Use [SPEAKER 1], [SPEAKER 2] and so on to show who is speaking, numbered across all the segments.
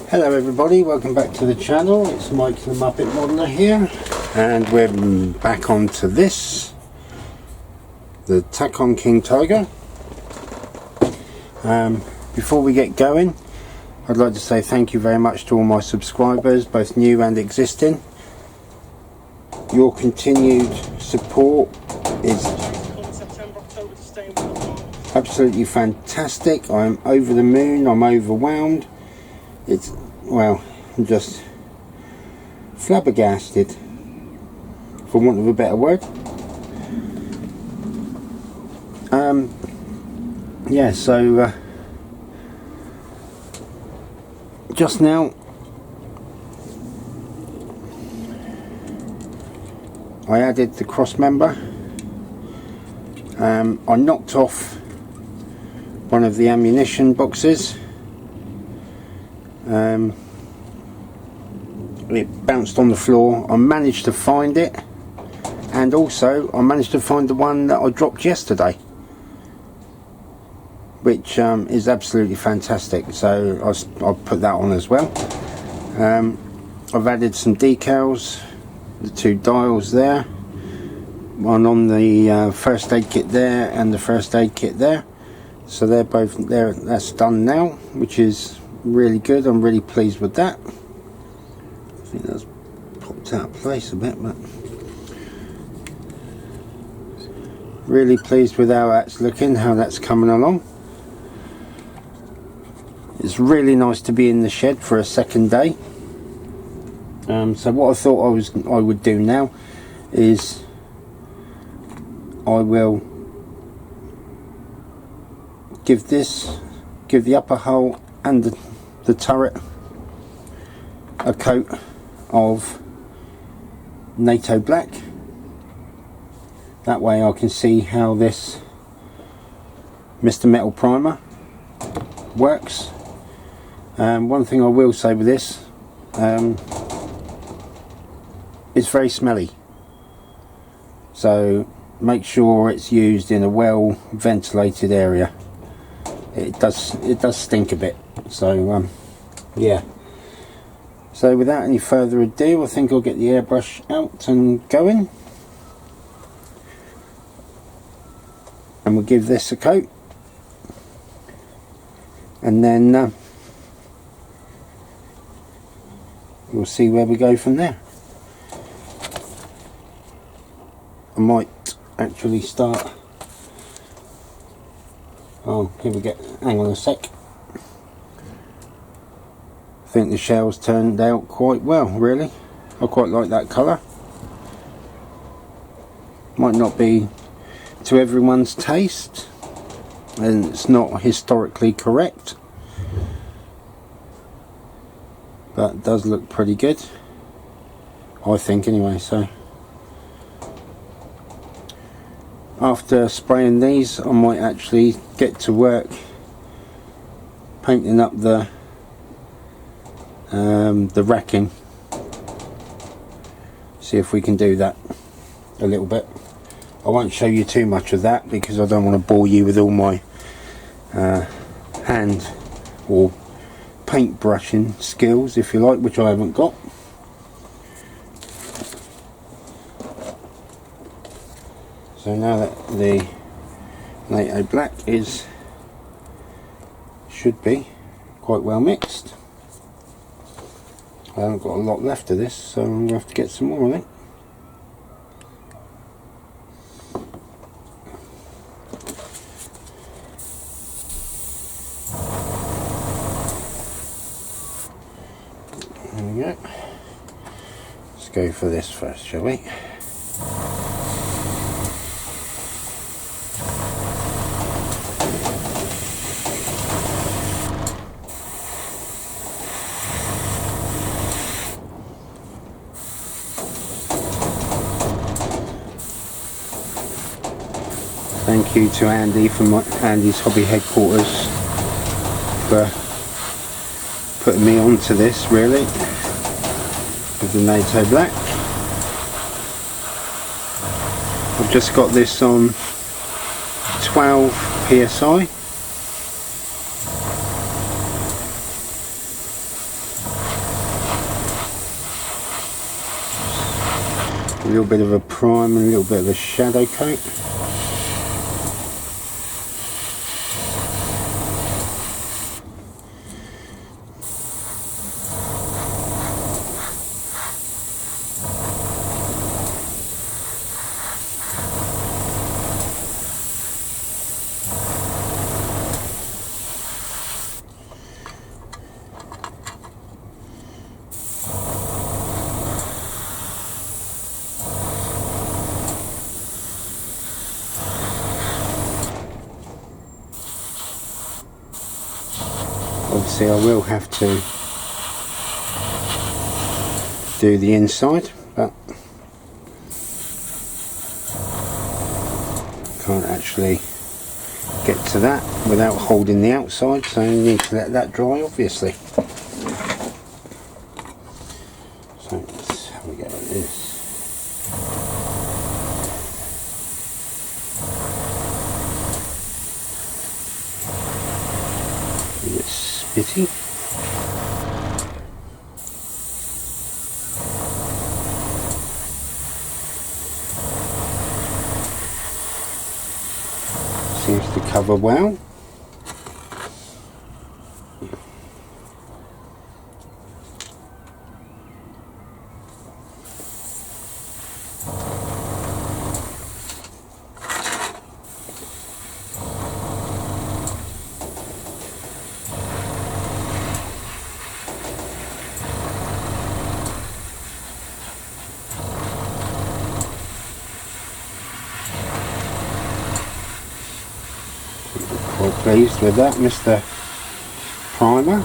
[SPEAKER 1] Hello everybody, welcome back to the channel. It's Mike the Muppet Modeler here, and we're back onto this, the Takom King Tiger. Before we get going, I'd like to say thank you very much to all my subscribers, both new and existing. Your continued support is absolutely fantastic. I'm over the moon, I'm overwhelmed. It's, well, I'm just flabbergasted, for want of a better word. Yeah, so just now I added the cross member. I knocked off one of the ammunition boxes. It bounced on the floor. I managed to find it, and also I managed to find the one that I dropped yesterday, which is absolutely fantastic. So I'll put that on as well. I've added some decals, the two dials there, one on the first aid kit there and the first aid kit there, so they're both there. That's done now, which is really good. I'm really pleased with that. I think that's popped out of place a bit, but really pleased with how that's looking, how that's coming along. It's really nice to be in the shed for a second day. So what I thought I would do now is I will give the upper hull and the turret a coat of NATO black. That way I can see how this Mr. Metal primer works. One thing I will say with this, it's very smelly, so make sure it's used in a well ventilated area. It does stink a bit, so yeah. So without any further ado, I think I'll get the airbrush out and going, and we'll give this a coat, and then we'll see where we go from there. I might actually start. Oh, here we go. Hang on a sec. I think the shells turned out quite well, really. I quite like that colour. Might not be to everyone's taste, and it's not historically correct, but it does look pretty good, I think, anyway. So after spraying these, I might actually get to work painting up the racking. See if we can do that a little bit. I won't show you too much of that because I don't want to bore you with all my hand or paint brushing skills, if you like, which I haven't got. So now that the NATO black should be quite well mixed, I haven't got a lot left of this, so I'm going to have to get some more, I think. There we go. Let's go for this first, shall we? Thank you to Andy from Andy's Hobby Headquarters for putting me onto this, really, with the NATO black. I've just got this on 12 psi. little bit of a prime and a little bit of a shadow coat. Obviously I will have to do the inside, but can't actually get to that without holding the outside, so you need to let that dry obviously. So let's have a go at this. A bit spitty. Seems to cover well. Quite pleased with that, Mr. Primer.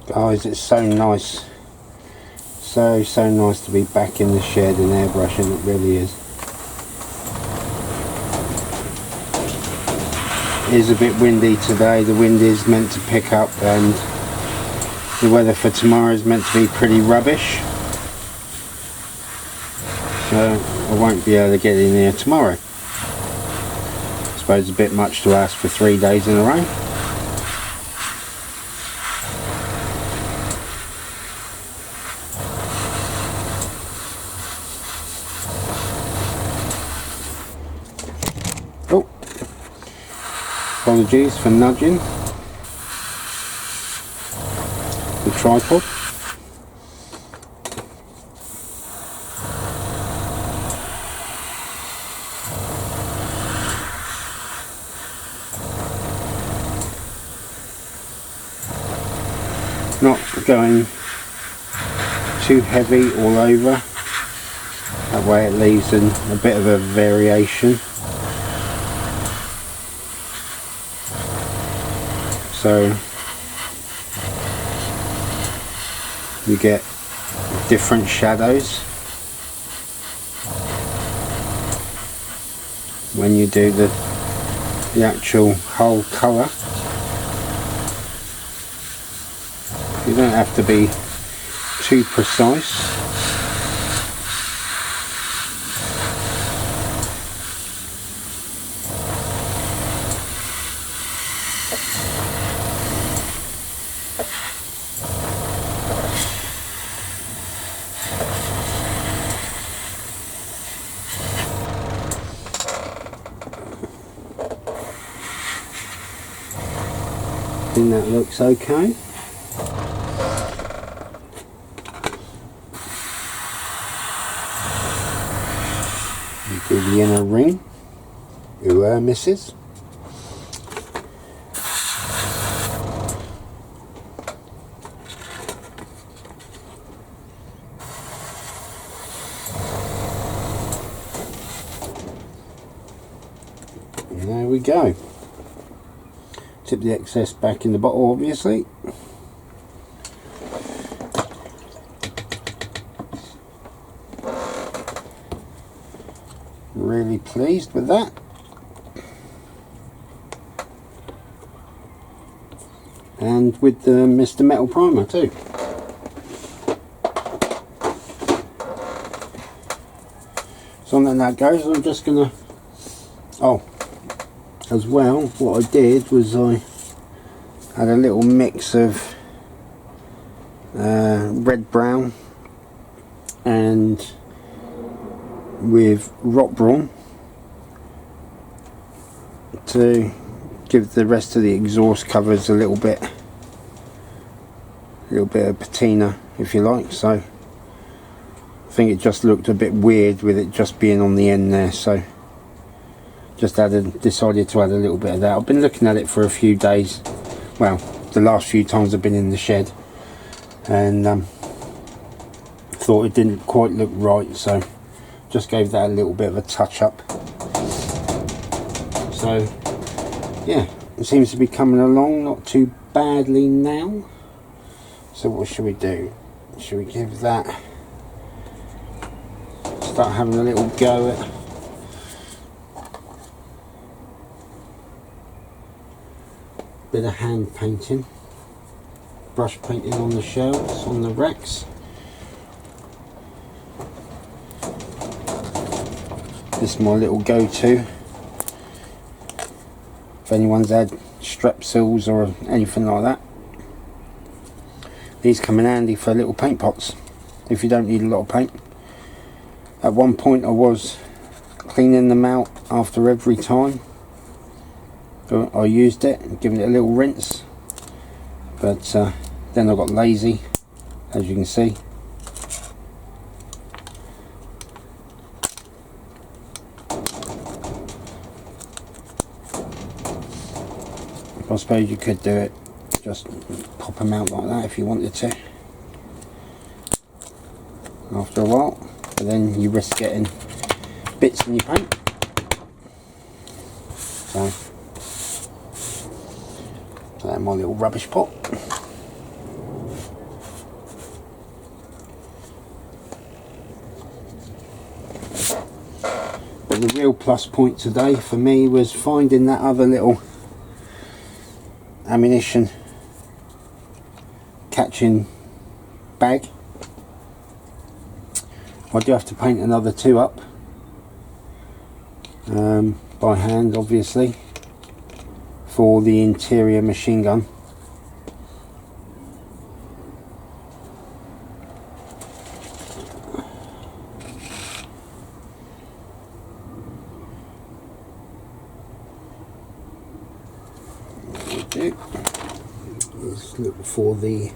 [SPEAKER 1] Guys, it's so nice, so nice to be back in the shed and airbrushing. It really is. It is a bit windy today. The wind is meant to pick up and the weather for tomorrow is meant to be pretty rubbish, so I won't be able to get in there tomorrow. I suppose a bit much to ask for 3 days in a row. Oh, apologies for nudging the tripod. Not going too heavy all over, that way it leaves a bit of a variation. So you get different shadows when you do the actual whole colour. You don't have to be too precise. I think that looks okay. Do the inner ring. Misses. there we go. Tip the excess back in the bottle, obviously. Really pleased with that. And with the Mr. Metal primer too. So on that goes, I'm just gonna, oh, as well, what I did was I had a little mix of red brown and with rock brawn to give the rest of the exhaust covers a little bit of patina, if you like. So I think it just looked a bit weird with it just being on the end there, so just decided to add a little bit of that. I've been looking at it for a few days, well, the last few times I've been in the shed, and thought it didn't quite look right, so just gave that a little bit of a touch up. So yeah, it seems to be coming along not too badly now. So what should we do? Should we give that, start having a little go at bit of hand painting, brush painting on the shelves, on the racks. This is my little go-to. If anyone's had strep seals or anything like that, these come in handy for little paint pots if you don't need a lot of paint. At one point I was cleaning them out after every time I used it and giving it a little rinse, but then I got lazy, as you can see. I suppose you could do it, just pop them out like that if you wanted to after a while, but then you risk getting bits in your paint. So that's my little rubbish pot. But the real plus point today for me was finding that other little ammunition catching bag. I do have to paint another 2 up by hand, obviously, for the interior machine gun. Let's look for the,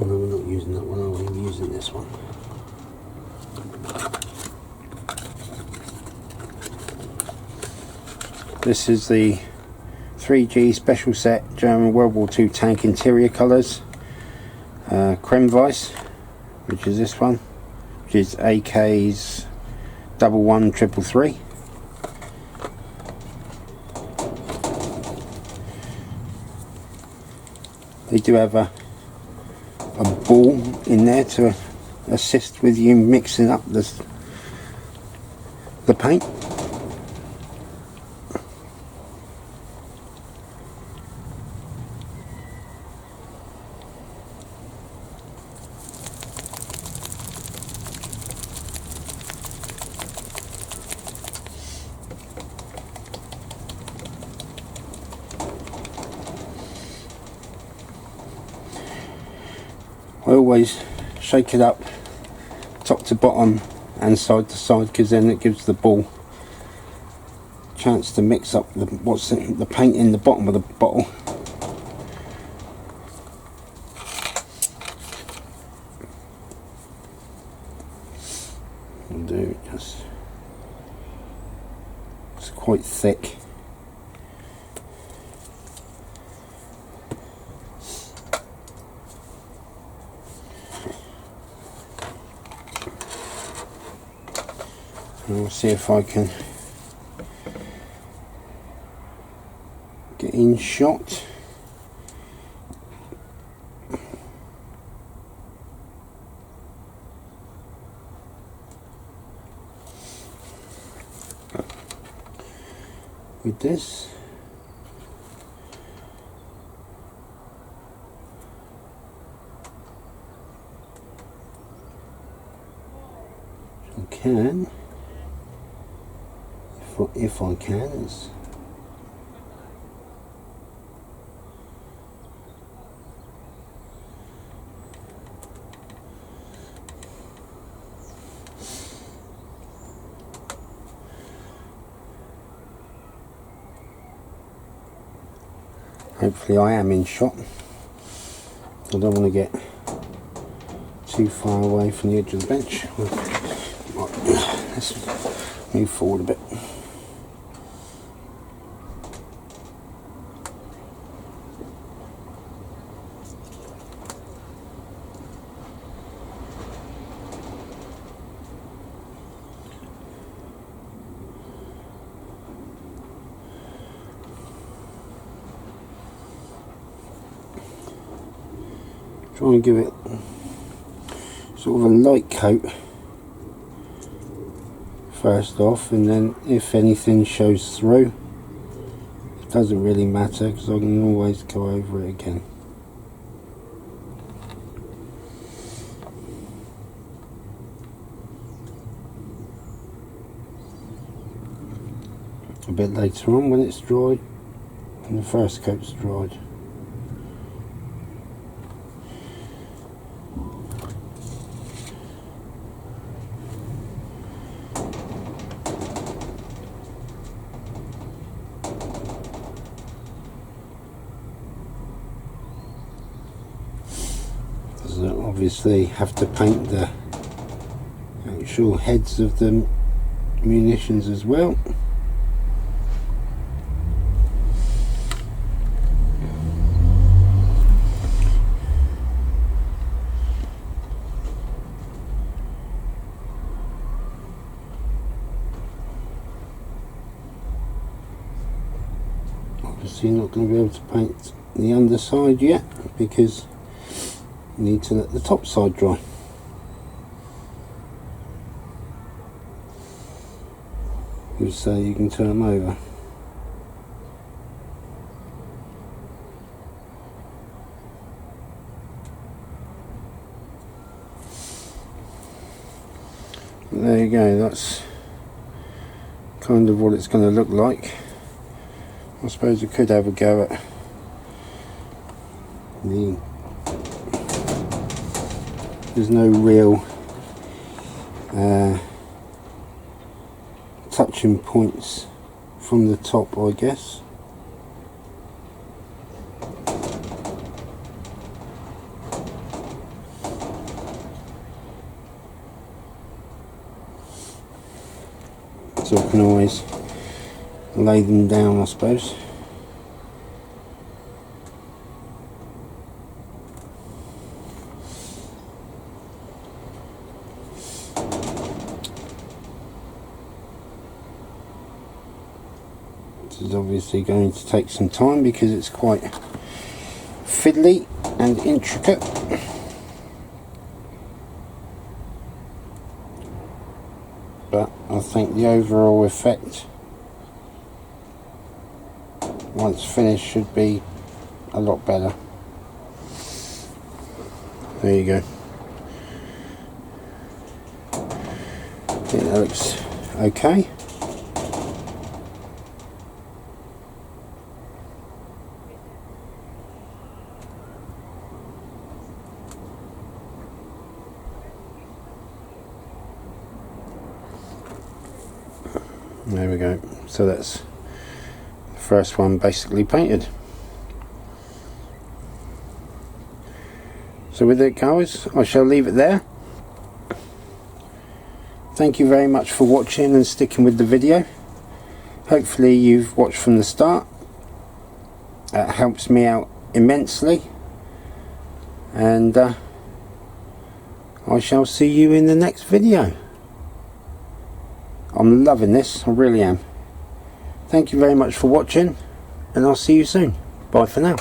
[SPEAKER 1] oh no, we're not using that one, are we? We're using this one. This is the 3G special set German World War II tank interior colours, Creme Weiss, which is this one, which is AK's 11333. They do have a ball in there to assist with you mixing up the paint. I always shake it up top to bottom and side to side, because then it gives the ball a chance to mix up the paint in the bottom of the bottle. I'll do just, it's quite thick. And we'll see if I can in shot. With this. I can, if I can, it's hopefully I am in shot. I don't want to get too far away from the edge of the bench. Let's move forward a bit. Try and give it sort of a light coat first off, and then if anything shows through, it doesn't really matter because I can always go over it again. A bit later on when it's dried and the first coat's dried. Obviously have to paint the actual heads of the munitions as well. Obviously not going to be able to paint the underside yet because need to let the top side dry. So you can turn them over. There you go, that's kind of what it's going to look like. I suppose we could have a go at the there's no real touching points from the top, I guess. So I can always lay them down, I suppose. This is obviously going to take some time because it's quite fiddly and intricate. But I think the overall effect once finished should be a lot better. There you go. I think that looks okay. There we go. So that's the first one basically painted. So with it, guys, I shall leave it there. Thank you very much for watching and sticking with the video. Hopefully you've watched from the start. That helps me out immensely. And I shall see you in the next video. I'm loving this, I really am. Thank you very much for watching. and I'll see you soon. Bye for now.